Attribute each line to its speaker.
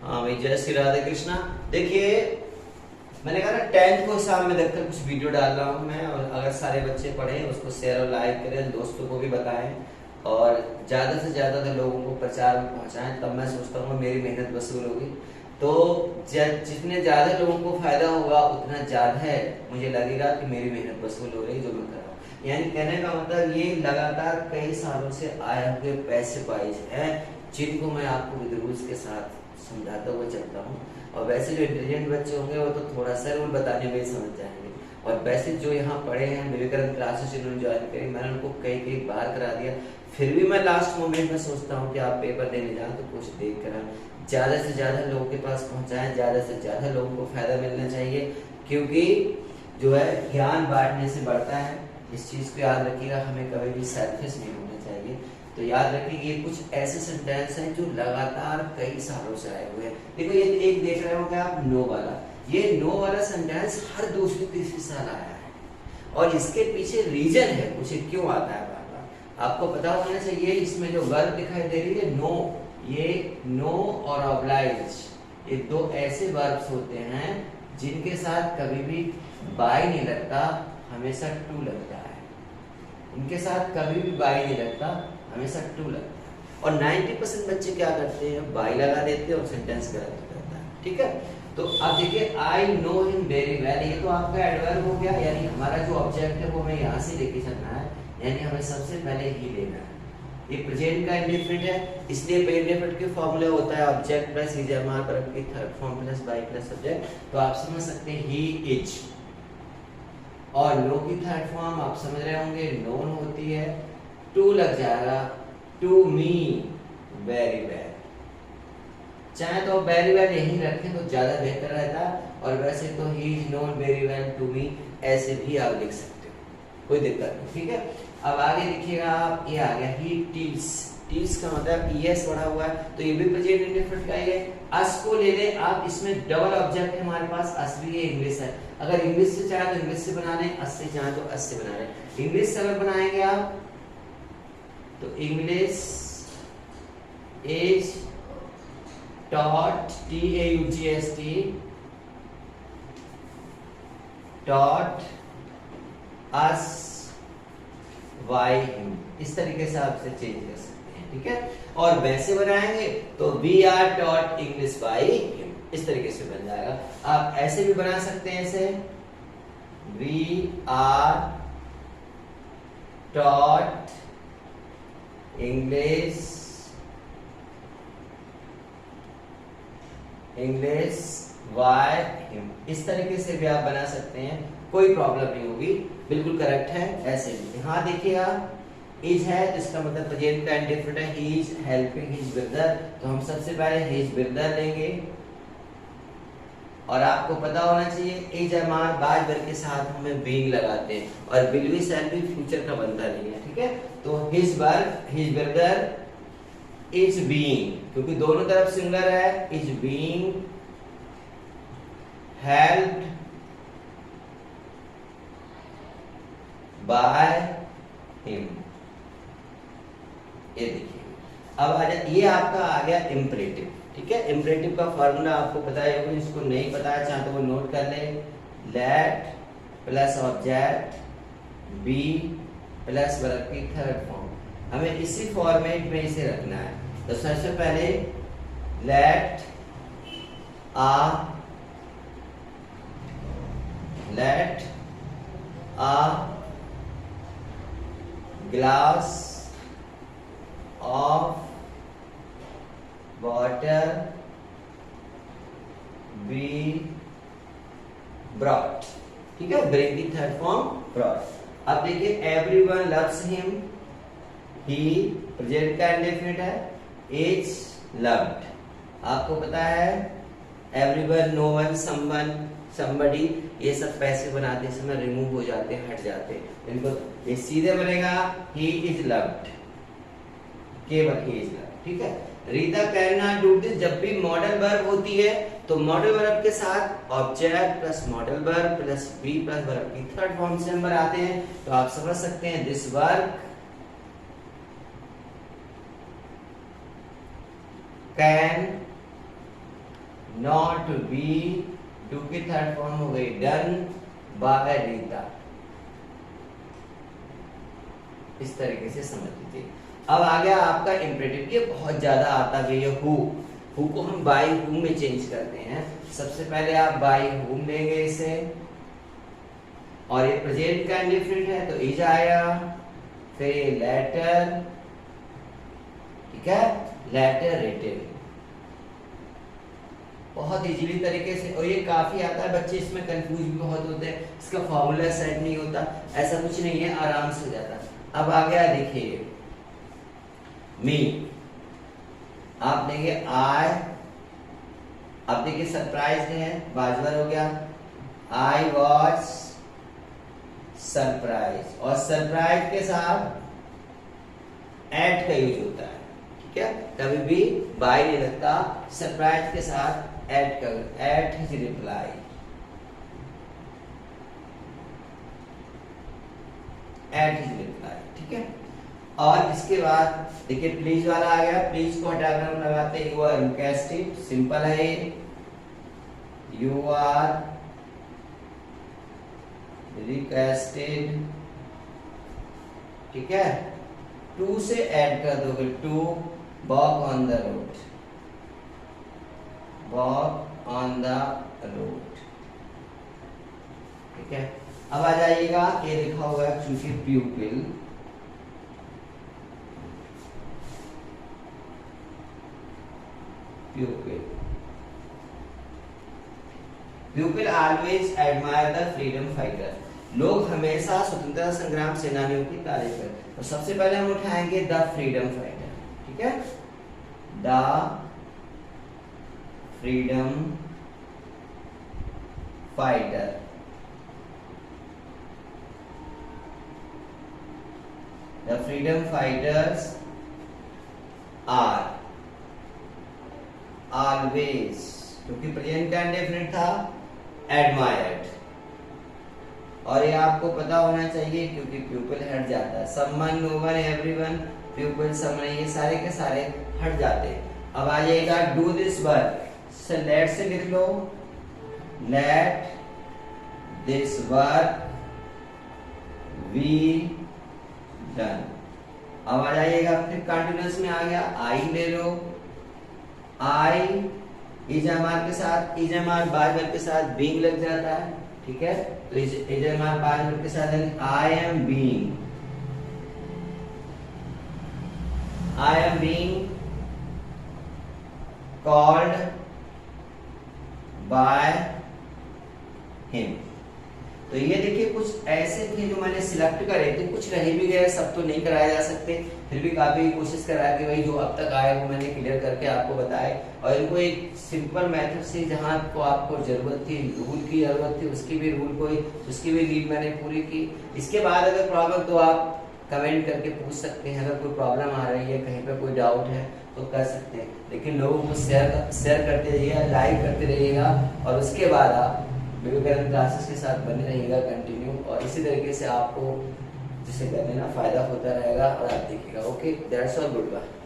Speaker 1: हाँ भाई, जय श्री राधे कृष्णा। देखिए, मैंने कहा ना 10th को हिसाब में देखकर कुछ वीडियो डाल रहा हूँ मैं, और अगर सारे बच्चे पढ़ें उसको शेयर और लाइक करें, दोस्तों को भी बताएं और ज़्यादा से ज़्यादा लोगों को प्रचार में पहुँचाएं, तब मैं सोचता हूँ मेरी मेहनत वसूल होगी। तो जितने ज़्यादा लोगों को फायदा होगा उतना ज़्यादा मुझे लगेगा कि मेरी मेहनत वसूल हो रही जो मैं कर रहा हूँ। यानी कहने का मतलब ये लगातार कई सालों से आए हुए पैसे पाइज हैं जिनको मैं आपको विद्रूज के साथ समझाता हुआ चलता हूँ। और वैसे जो इंटेलिजेंट बच्चे होंगे वो तो थोड़ा सा रूल बताने में ही समझ जाएंगे, और वैसे जो यहाँ पढ़े हैं विवेकानंद क्लासेस इन्होंने ज्वाइन करी, मैंने उनको कई कई बार करा दिया, फिर भी मैं लास्ट मोमेंट में सोचता हूँ कि आप पेपर देने जाओ तो कुछ देख कर ज़्यादा से ज़्यादा लोगों के पास पहुँचाएं, ज़्यादा से ज़्यादा लोगों को फायदा मिलना चाहिए, क्योंकि जो है ज्ञान बांटने से बढ़ता है। इस चीज़ को याद रखिएगा, हमें कभी भी सेल्फिश नहीं होना चाहिए। तो याद रखिए ये कुछ ऐसे सेंटेंस हैं जो लगातार कई सालों से आए हुए हैं। देखो ये एक देख रहे होंगे आप, नो वाला, ये नो वाला सेंटेंस हर दूसरी तीसरी साल आया है, और इसके पीछे रीजन है कुछ क्यों आता है बार बार, आपको पता होना चाहिए। इसमें जो वर्ब दिखाई दे रही है नो, ये नो और ऑब्लाइज, ये दो ऐसे वर्ब्स होते हैं जिनके साथ कभी भी बाय नहीं लगता, हमेशा टू लगता है। इनके साथ कभी भी बाय नहीं लगता, हमेशा टू लगता है। और 90% बच्चे क्या करते हैं, बाय लगा देते हैं और सेंटेंस गलत हो जाता है। ठीक है, तो अब देखिए I know him very well, ये तो आपका एडवर्ब हो गया, यानी हमारा जो ऑब्जेक्ट है वो हमें यहाँ से लेके चलना है, यानी हमें सबसे पहले ही लेना है। ये प्रेजेंट का इंडेफिनिट है, इसलिए इंडेफिनिट के फॉर्मूला होता है ऑब्जेक्ट प्लस इज एमआर पर की third form plus by plus subject. तो आप समझ सकते हैं ही इज, और नो की थर्ड फॉर्म आप समझ रहे होंगे नोन होती है, टू लग जाएगा, टू मी वेरी वेल। चाहे तो वेरी वेल यही रखें तो ज्यादा बेहतर रहता, और वैसे तो ही is known very well to me ऐसे भी आप लिख सकते हो, कोई दिक्कत नहीं। ठीक है, अब आगे देखिएगा आप, ये आ गया ही टीव्स, टीव्स का मतलब ईएस बढ़ा हुआ है, तो ये भी प्रेजेंट इंडेफिनिट का ही है। अस को ले ले आप, इसमें डबल ऑब्जेक्ट है हमारे पास, अस भी है इंग्लिश है, अगर इंग्लिश से चाहे तो इंग्लिश से बना लें, अस से चाहे तो अस से बना लें। इंग्लिश से अगर बनाएंगे आप तो English is taught, TAUGHT, taught us by him, इस तरीके से आप इसे चेंज कर सकते हैं। ठीक है, और वैसे बनाएंगे तो we are taught English by him, इस तरीके से बन जाएगा। आप ऐसे भी बना सकते हैं, ऐसे we are taught English by him, इस तरीके से भी आप बना सकते हैं, कोई प्रॉब्लम नहीं होगी, बिल्कुल करेक्ट है। ऐसे भी हाँ देखिएगा, इज है तो इसका मतलब प्रेजेंट का इंडेफिनिट है, he is helping his brother, तो हम सबसे पहले हिज ब्रदर लेंगे, और आपको पता होना चाहिए इज एमआर बाज वर्ब के साथ हमें बीइंग लगाते हैं, और will be shall be future का बनता नहीं है। ठीक है, तो हिज ब्रदर इज बीइंग, क्योंकि दोनों तरफ सिंगुलर है, is being helped by him. ये देखिए, अब आ जाए, ये आपका आ गया इम्परेटिव। ठीक है, इम्परेटिव का फॉर्मूला आपको पता है, इसको नहीं पता है चाहे तो वो नोट कर ले, let plus object be plus verb की थर्ड फॉर्म, हमें इसी फॉर्मेट में इसे रखना है। तो सबसे पहले let a glass of water be brought. ठीक है, bring the third form brought. अब देखिए एवरीवन लव्स हिम, ही प्रेजेंट का इंडेफिनिट है, इज लव्ड, आपको पता है everyone, no one, someone, somebody, ये सब पैसे बनाते समय रिमूव हो जाते हैं, हट जाते हैं, इनको ये सीधे बनेगा ही इज लव्ड, केवल ही इज लव्ड। ठीक है, Rita can not do this, जब भी मॉडल वर्ब होती है तो मॉडल वर्ब के साथ object plus modal verb plus be plus verb की थर्ड फॉर्म से नंबर आते हैं, तो आप समझ सकते हैं this verb can not be, do की थर्ड फॉर्म हो गई डन बाय रीता। इस तरीके से समझ लीजिए। अब आ गया आपका इंपरेटिव, ये बहुत ज्यादा आता है ये हु को हम बाय हुम में चेंज करते हैं। सबसे पहले आप बाय हुम लेंगे इसे, और ये प्रेजेंट का इंडिफरेंट है तो इज आया, फिर ये लेटर, ठीक है, लेटर रिटन, बहुत इजीली तरीके से। और ये काफी आता है, बच्चे इसमें कंफ्यूज भी बहुत होते हैं, इसका फॉर्मूला सेट नहीं होता, ऐसा कुछ नहीं है, आराम से हो जाता है। अब आ गया देखिए मी, आप लेंगे आई, अब देखिए सरप्राइज है, बाजवर हो गया, आई वॉज सरप्राइज, और सरप्राइज के साथ एट का यूज होता है, ठीक है, कभी भी बाय नहीं लगता, सरप्राइज के साथ एट का, at his reply, at his reply, ठीक है। और इसके बाद देखिए प्लीज वाला आ गया, प्लीज को हटाकर हम लगाते हैं यू आर रिक्वेस्टेड, सिंपल है, यू आर रिक्वेस्टेड, ठीक है। टू से ऐड कर दोगे, to walk on the road, walk on the road, ठीक है। अब आ जाइएगा, ये लिखा हुआ है क्योंकि प्यूपिल, Pupil always admire the freedom fighter. लोग हमेशा स्वतंत्रता संग्राम सेनानियों की तारीफ करते। तो सबसे पहले हम उठाएंगे द फ्रीडम फाइटर, ठीक है, the freedom fighter, the freedom fighters are always, क्योंकि प्रेजेंट का इंडेफिनिट था, एडमायर्ड, और ये आपको पता होना चाहिए क्योंकि प्यूपिल हट जाता है, समवन, नोवन, एवरीवन, प्यूपिल, समवन, ये सारे के सारे हट जाते हैं। अब आ जाएगा डू दिस वर्क, लेट से लिख लो, let this work be done. अब आ जाइएगा, फिर कंटिन्यूअस में आ गया, आई ले लो, आई इजमार के साथ, इजमार बाजवर के साथ बीइंग लग जाता है, ठीक है, तो इजमार बाजवर के साथ I am being, I am being called by him. तो ये देखिए कुछ ऐसे थे जो मैंने सिलेक्ट करे थे, कुछ रह भी गए, सब तो नहीं कराए जा सकते, फिर भी काफी कोशिश करा के भाई जो अब तक आए वो मैंने क्लियर करके आपको बताए, और इनको एक सिंपल मेथड से जहां आपको जरूरत थी, रूल की जरूरत थी, उसकी भी रूल को, उसकी भी नीड मैंने पूरी की। इसके बाद अगर प्रॉब्लम तो आप कमेंट करके पूछ सकते हैं, अगर कोई प्रॉब्लम आ रही है, कहीं पे कोई डाउट है तो कर सकते हैं, लेकिन लोगों को शेयर करते रहिएगा, लाइक करते रहिएगा, और उसके बाद आप विवेकानंद क्लासेस के साथ बने रहिएगा कंटिन्यू, और इसी तरीके से आपको जिसे करने ना फायदा होता रहेगा, और आप देखिएगा। Okay, that's all, good bye.